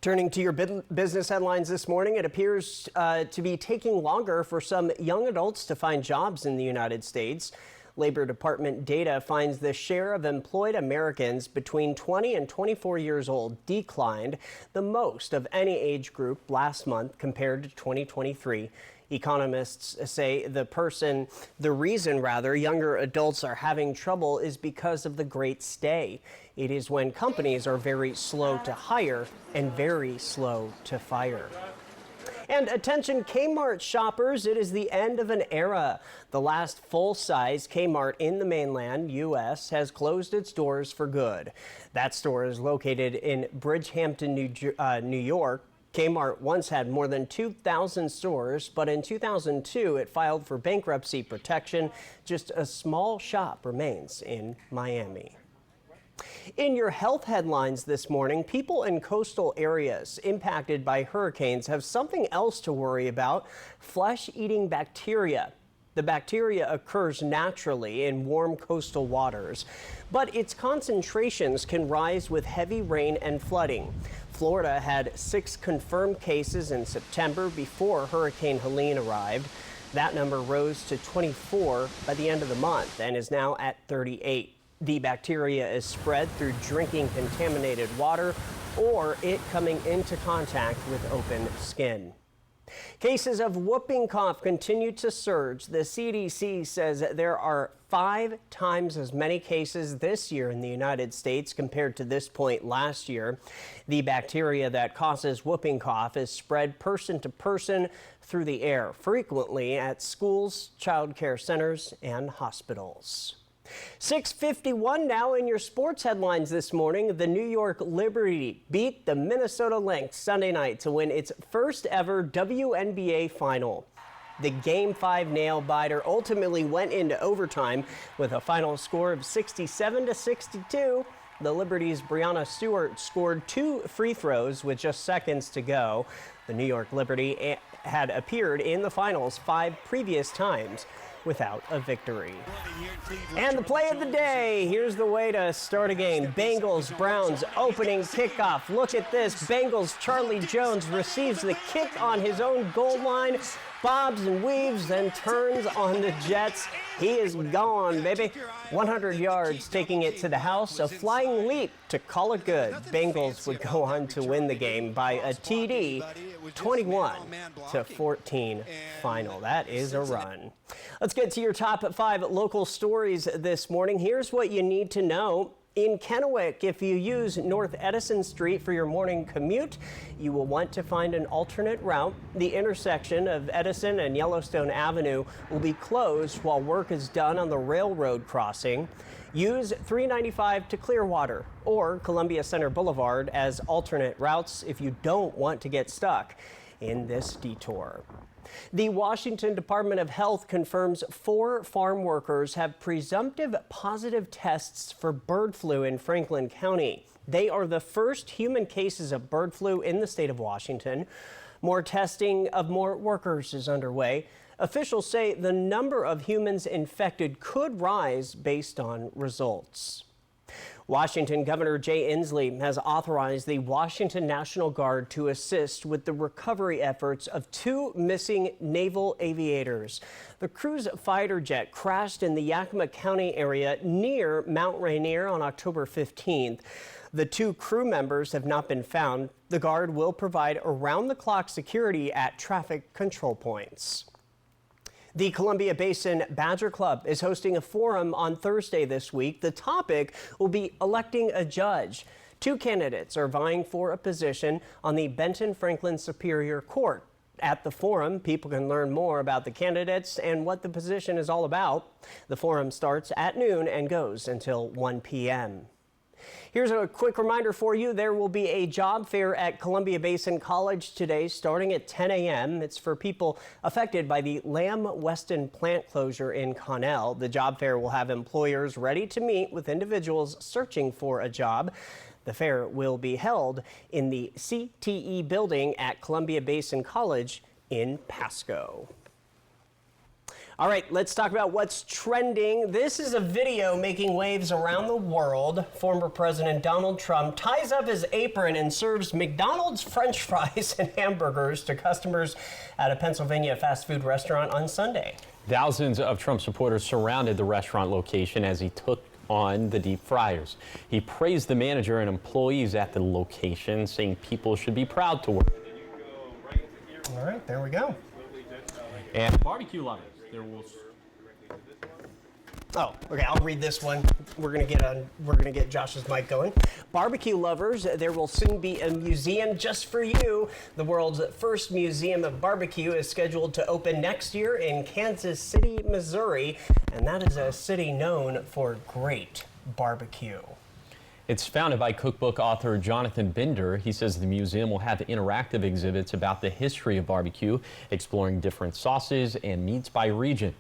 Turning to your business headlines this morning, it appears to be taking longer for some young adults to find jobs in the United States. Labor Department data finds the share of employed Americans between 20 and 24 years old declined the most of any age group last month compared to 2023. Economists say the reason younger adults are having trouble is because of the Great Stay. It is when companies are very slow to hire and very slow to fire. And attention Kmart shoppers, it is the end of an era. The last full-size Kmart in the mainland U.S. has closed its doors for good. That store is located in Bridgehampton, New York. Kmart once had more than 2,000 stores, but in 2002 it filed for bankruptcy protection. Just a small shop remains in Miami. In your health headlines this morning, people in coastal areas impacted by hurricanes have something else to worry about: flesh-eating bacteria. The bacteria occurs naturally in warm coastal waters, but its concentrations can rise with heavy rain and flooding. Florida had 6 confirmed cases in September before Hurricane Helene arrived. That number rose to 24 by the end of the month and is now at 38. The bacteria is spread through drinking contaminated water or it coming into contact with open skin. Cases of whooping cough continue to surge. The CDC says there are 5 times as many cases this year in the United States compared to this point last year. The bacteria that causes whooping cough is spread person to person through the air, frequently at schools, child care centers, and hospitals. 6:51 now in your sports headlines this morning. The New York Liberty beat the Minnesota Lynx Sunday night to win its first ever WNBA final. The Game 5 nail-biter ultimately went into overtime with a final score of 67-62. The Liberty's Brianna Stewart scored 2 free throws with just seconds to go. The New York Liberty had appeared in the finals 5 previous times without a victory. And the play of the day, here's the way to start a game. Bengals Browns opening kickoff. Look at this. Bengals Charlie Jones receives the kick on his own goal line, bobs and weaves, then turns on the Jets. He is gone, baby. 100 yards, taking it to the house. A flying leap to call it good. Bengals would go on to win the game by a TD, 21-14 final. That is a run. Let's get to your top 5 local stories this morning. Here's what you need to know. In Kennewick, if you use North Edison Street for your morning commute, you will want to find an alternate route. The intersection of Edison and Yellowstone Avenue will be closed while work is done on the railroad crossing. Use 395 to Clearwater or Columbia Center Boulevard as alternate routes if you don't want to get stuck in this detour. The Washington Department of Health confirms 4 farm workers have presumptive positive tests for bird flu in Franklin County. They are the first human cases of bird flu in the state of Washington. More testing of more workers is underway. Officials say the number of humans infected could rise based on results. Washington Governor Jay Inslee has authorized the Washington National Guard to assist with the recovery efforts of 2 missing naval aviators. The cruise fighter jet crashed in the Yakima County area near Mount Rainier on October 15th. The 2 crew members have not been found. The Guard will provide around-the-clock security at traffic control points. The Columbia Basin Badger Club is hosting a forum on Thursday this week. The topic will be electing a judge. 2 candidates are vying for a position on the Benton Franklin Superior Court. At the forum, people can learn more about the candidates and what the position is all about. The forum starts at noon and goes until 1 p.m. Here's a quick reminder for you. There will be a job fair at Columbia Basin College today starting at 10 a.m. It's for people affected by the Lamb Weston plant closure in Connell. The job fair will have employers ready to meet with individuals searching for a job. The fair will be held in the CTE building at Columbia Basin College in Pasco. All right, let's talk about what's trending. This is a video making waves around the world. Former President Donald Trump ties up his apron and serves McDonald's French fries and hamburgers to customers at a Pennsylvania fast food restaurant on Sunday. Thousands of Trump supporters surrounded the restaurant location as he took on the deep fryers. He praised the manager and employees at the location, saying people should be proud to work. All right, there we go. And barbecue lovers, there will. Oh, okay, I'll read this one. We're gonna get Josh's mic going. Barbecue lovers, there will soon be a museum just for you. The world's first museum of barbecue is scheduled to open next year in Kansas City, Missouri, and that is a city known for great barbecue. It's founded by cookbook author Jonathan Bender. He says the museum will have interactive exhibits about the history of barbecue, exploring different sauces and meats by region.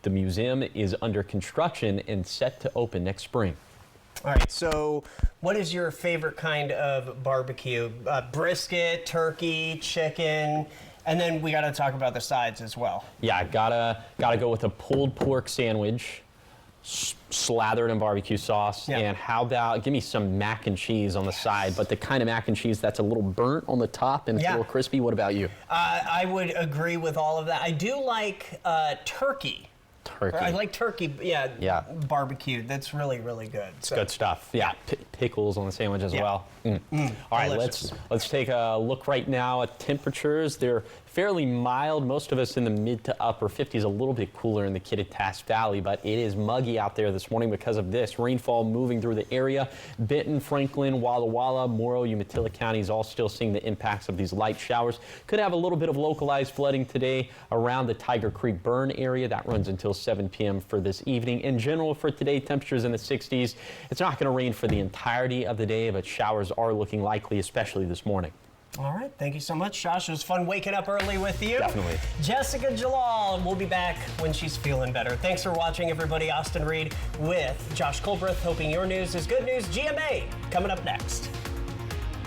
The museum is under construction and set to open next spring. All right, so what is your favorite kind of barbecue? Brisket, turkey, chicken, and then we got to talk about the sides as well. Yeah, gotta go with a pulled pork sandwich, slathered in barbecue sauce, and how about give me some mac and cheese on the side, but the kind of mac and cheese that's a little burnt on the top and it's a little crispy. What about you? I would agree with all of that. I do like turkey. I like turkey, barbecue. That's really, really good. It's good stuff. Yeah, pickles on the sandwich as well. All right, let's take a look right now at temperatures. They're fairly mild. Most of us in the mid to upper 50s, a little bit cooler in the Kittitas Valley, but it is muggy out there this morning because of this. Rainfall moving through the area. Benton, Franklin, Walla Walla, Morrow, Umatilla counties all still seeing the impacts of these light showers. Could have a little bit of localized flooding today around the Tiger Creek burn area. That runs until 7 p.m. for this evening. In general, for today, temperatures in the 60s. It's not going to rain for the entirety of the day, but showers are looking likely, especially this morning. All right, thank you so much, Josh. It was fun waking up early with you. Definitely. Jessica Jalal will be back when she's feeling better. Thanks for watching, everybody. Austin Reed with Josh Colbreth, hoping your news is good news. GMA coming up next.